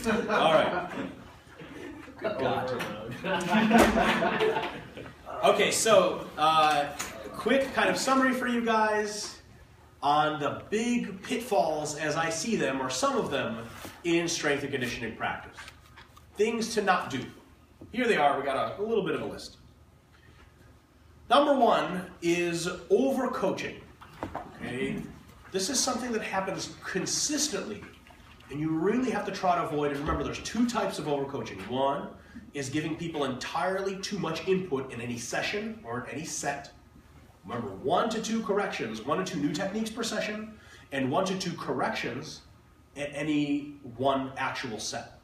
All right. Good God. Okay, so quick kind of summary for you guys on the big pitfalls as I see them, or some of them, in strength and conditioning practice. Things to not do. Here they are. We got a little bit of a list. Number one is overcoaching. Okay, this is something that happens consistently, and you really have to try to avoid it. Remember, there's two types of overcoaching. One is giving people entirely too much input in any session or in any set. Remember, 1 to 2 corrections, 1 to 2 new techniques per session, and 1 to 2 corrections at any one actual set.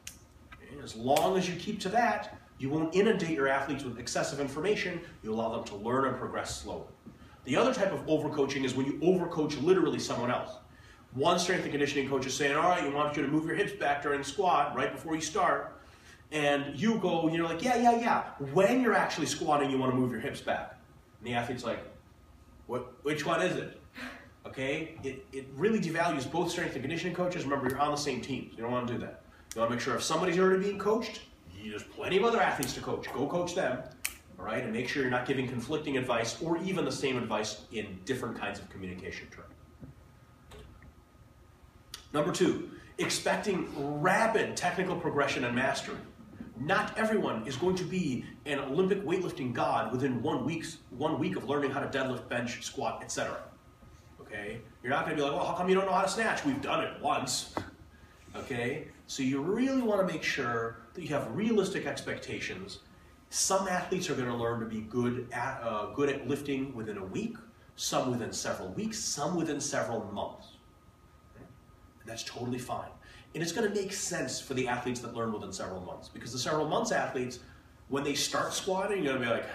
Okay? As long as you keep to that, you won't inundate your athletes with excessive information. You allow them to learn and progress slowly. The other type of overcoaching is when you overcoach literally someone else. One strength and conditioning coach is saying, all right, we want you to move your hips back during the squat right before you start. And you go, and you're like, yeah. When you're actually squatting, you want to move your hips back. And the athlete's like, which one is it? Okay? It really devalues both strength and conditioning coaches. Remember, you're on the same teams. You don't want to do that. You want to make sure if somebody's already being coached, there's plenty of other athletes to coach. Go coach them. All right? And make sure you're not giving conflicting advice or even the same advice in different kinds of communication terms. Number 2, expecting rapid technical progression and mastery. Not everyone is going to be an Olympic weightlifting god within 1 week of learning how to deadlift, bench, squat, etc. Okay? You're not going to be like, well, how come you don't know how to snatch? We've done it once. Okay? So you really want to make sure that you have realistic expectations. Some athletes are going to learn to be good at lifting within a week, some within several weeks, some within several months. Okay? And that's totally fine. And it's going to make sense for the athletes that learn within several months. Because the several months athletes, when they start squatting, you're going to be like,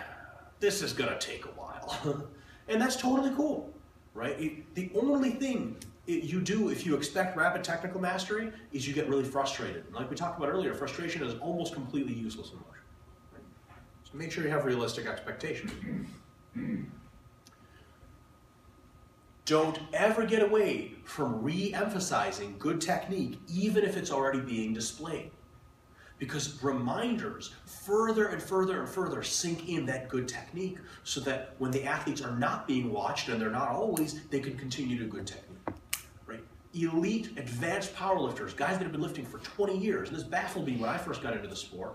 this is going to take a while. And that's totally cool, right? The only thing you do if you expect rapid technical mastery is you get really frustrated. And like we talked about earlier, frustration is almost completely useless in motion. Right? So make sure you have realistic expectations. Don't ever get away from re-emphasizing good technique, even if it's already being displayed. Because reminders further and further and further sink in that good technique so that when the athletes are not being watched, and they're not always, they can continue to do good technique. Right? Elite, advanced powerlifters, guys that have been lifting for 20 years, and this baffled me when I first got into the sport,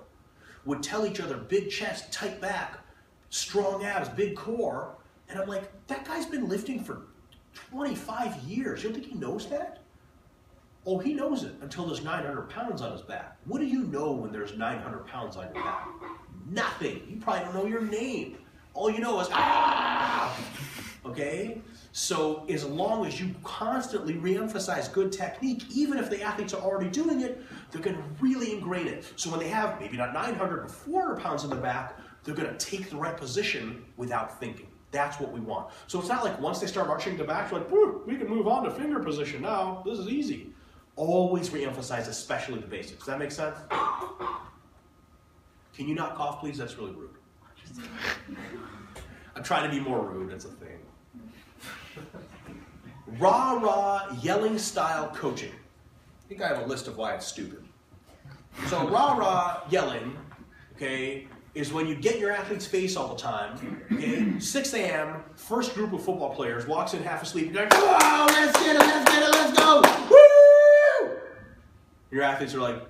would tell each other big chest, tight back, strong abs, big core, and I'm like, that guy's been lifting for 25 years. You don't think he knows that? Oh, he knows it until there's 900 pounds on his back. What do you know when there's 900 pounds on your back? Nothing. You probably don't know your name. All you know is, ah! Okay? So as long as you constantly re-emphasize good technique, even if the athletes are already doing it, they're going to really ingrain it. So when they have maybe not 900 but 400 pounds on their back, they're going to take the right position without thinking. That's what we want. So it's not like once they start marching to back, like, we can move on to finger position now. This is easy. Always re-emphasize, especially the basics. Does that make sense? Can you not cough, please? That's really rude. I'm trying to be more rude. That's a thing. Rah-rah yelling style coaching. I think I have a list of why it's stupid. So rah-rah yelling, okay, is when you get in your athlete's face all the time, okay? 6 a.m., first group of football players walks in half asleep, you're like, oh, let's get it, let's go, woo! Your athletes are like,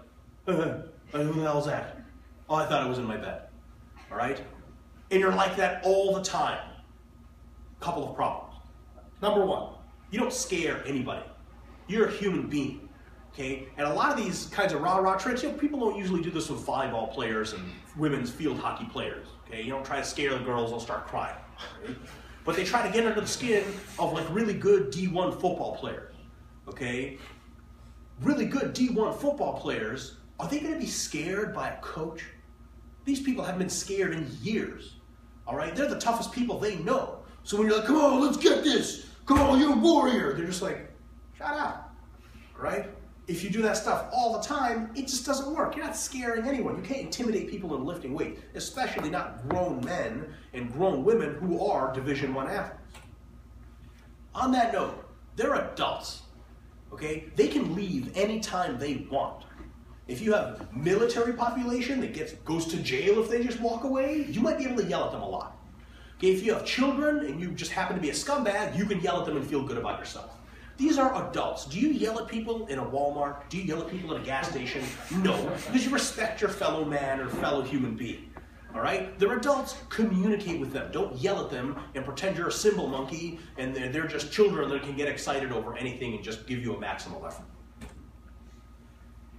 who the hell is that? Oh, I thought it was in my bed, all right? And you're like that all the time. Couple of problems. Number 1, you don't scare anybody. You're a human being. Okay, and a lot of these kinds of rah-rah tricks, people don't usually do this with volleyball players and women's field hockey players. Okay, you don't try to scare the girls; they'll start crying. Okay? But they try to get under the skin of like really good D1 football players. Okay, really good D1 football players, are they going to be scared by a coach? These people haven't been scared in years. All right, they're the toughest people they know. So when you're like, come on, let's get this. Come on, you're a warrior. They're just like, shut up. All right? If you do that stuff all the time, it just doesn't work. You're not scaring anyone. You can't intimidate people into lifting weight, especially not grown men and grown women who are Division I athletes. On that note, they're adults, okay? They can leave anytime they want. If you have military population that goes to jail if they just walk away, you might be able to yell at them a lot. Okay, if you have children and you just happen to be a scumbag, you can yell at them and feel good about yourself. These are adults. Do you yell at people in a Walmart? Do you yell at people at a gas station? No, because you respect your fellow man or fellow human being. All right? They're adults. Communicate with them. Don't yell at them and pretend you're a cymbal monkey and they're just children that can get excited over anything and just give you a maximal effort.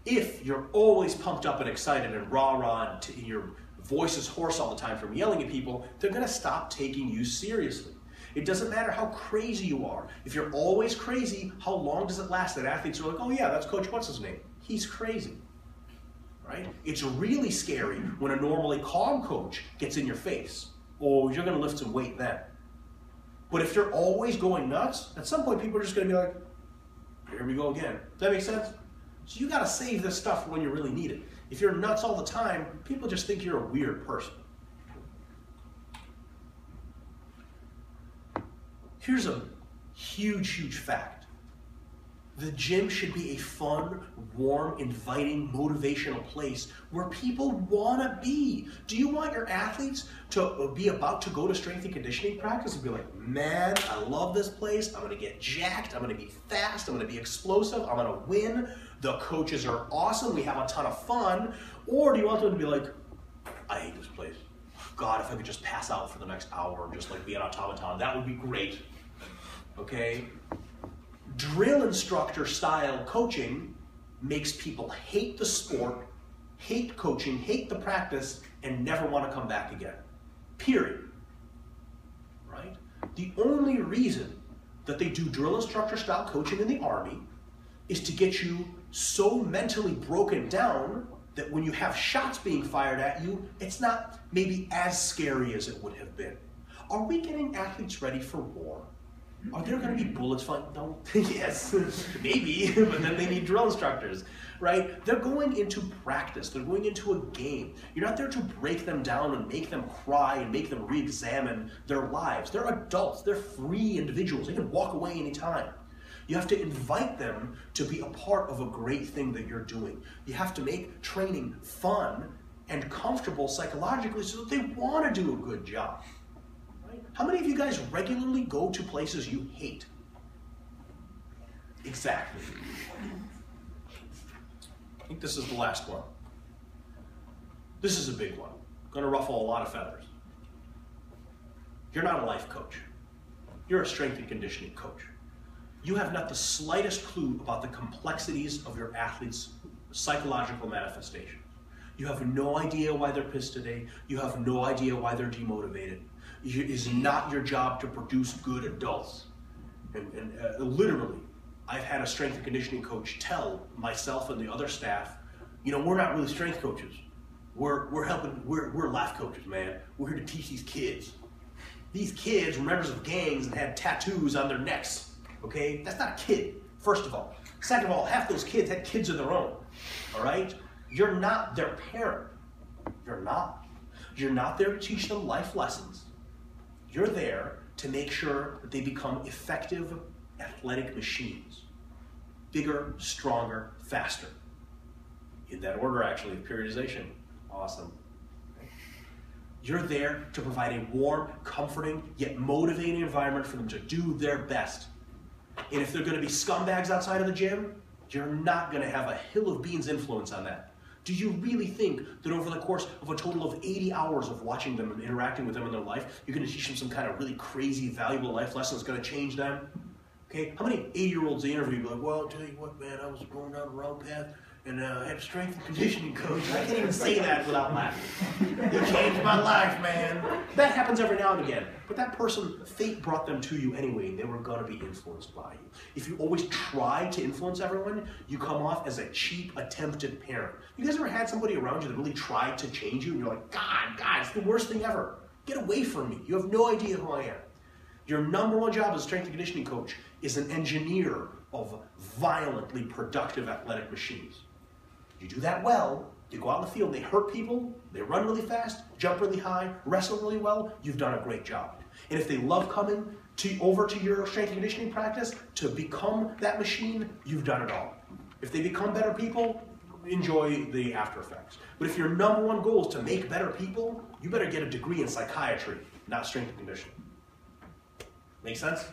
If you're always pumped up and excited and rah-rah and your voice is hoarse all the time from yelling at people, they're going to stop taking you seriously. It doesn't matter how crazy you are. If you're always crazy, how long does it last that athletes are like, oh yeah, that's Coach what's his name? He's crazy. Right? It's really scary when a normally calm coach gets in your face. Oh, you're going to lift some weight then. But if you're always going nuts, at some point people are just going to be like, here we go again. Does that make sense? So you got to save this stuff when you really need it. If you're nuts all the time, people just think you're a weird person. Here's a huge, huge fact. The gym should be a fun, warm, inviting, motivational place where people want to be. Do you want your athletes to be about to go to strength and conditioning practice and be like, man, I love this place. I'm going to get jacked. I'm going to be fast. I'm going to be explosive. I'm going to win. The coaches are awesome. We have a ton of fun. Or do you want them to be like, I hate this place. God, if I could just pass out for the next hour and just like be an automaton, that would be great. Okay? Drill instructor style coaching makes people hate the sport, hate coaching, hate the practice, and never want to come back again. Period. Right? The only reason that they do drill instructor style coaching in the Army is to get you so mentally broken down that when you have shots being fired at you, it's not maybe as scary as it would have been. Are we getting athletes ready for war? Are there going to be bullets flying? No. Yes, maybe, but then they need drill instructors, right? They're going into practice. They're going into a game. You're not there to break them down and make them cry and make them re-examine their lives. They're adults. They're free individuals. They can walk away anytime. You have to invite them to be a part of a great thing that you're doing. You have to make training fun and comfortable psychologically so that they want to do a good job. How many of you guys regularly go to places you hate? Exactly. I think this is the last one. This is a big one. Going to ruffle a lot of feathers. You're not a life coach. You're a strength and conditioning coach. You have not the slightest clue about the complexities of your athletes' psychological manifestations. You have no idea why they're pissed today. You have no idea why they're demotivated. It is not your job to produce good adults. And literally, I've had a strength and conditioning coach tell myself and the other staff, you know, we're not really strength coaches. We're life coaches, man. We're here to teach these kids. These kids were members of gangs and had tattoos on their necks. Okay? That's not a kid, first of all. Second of all, half those kids had kids of their own. All right? You're not their parent. You're not. You're not there to teach them life lessons. You're there to make sure that they become effective athletic machines. Bigger, stronger, faster. In that order, actually, of periodization. Awesome. You're there to provide a warm, comforting, yet motivating environment for them to do their best. And if they're going to be scumbags outside of the gym, you're not going to have a hill of beans influence on that. Do you really think that over the course of a total of 80 hours of watching them and interacting with them in their life, you're going to teach them some kind of really crazy, valuable life lesson that's going to change them? Okay, how many 80-year-olds they interview be like, well, I'll tell you what, man, I was going down the wrong path, and I had a strength and conditioning coach. I can't even say that without laughing. He changed my life, man. That happens every now and again. But that person, fate brought them to you anyway, and they were going to be influenced by you. If you always try to influence everyone, you come off as a cheap, attempted parent. You guys ever had somebody around you that really tried to change you, and you're like, God, it's the worst thing ever. Get away from me. You have no idea who I am. Your number one job as a strength and conditioning coach is an engineer of violently productive athletic machines. You do that well, you go out in the field, they hurt people, they run really fast, jump really high, wrestle really well, you've done a great job. And if they love coming over to your strength and conditioning practice to become that machine, you've done it all. If they become better people, enjoy the after effects. But if your number one goal is to make better people, you better get a degree in psychiatry, not strength and conditioning. Make sense?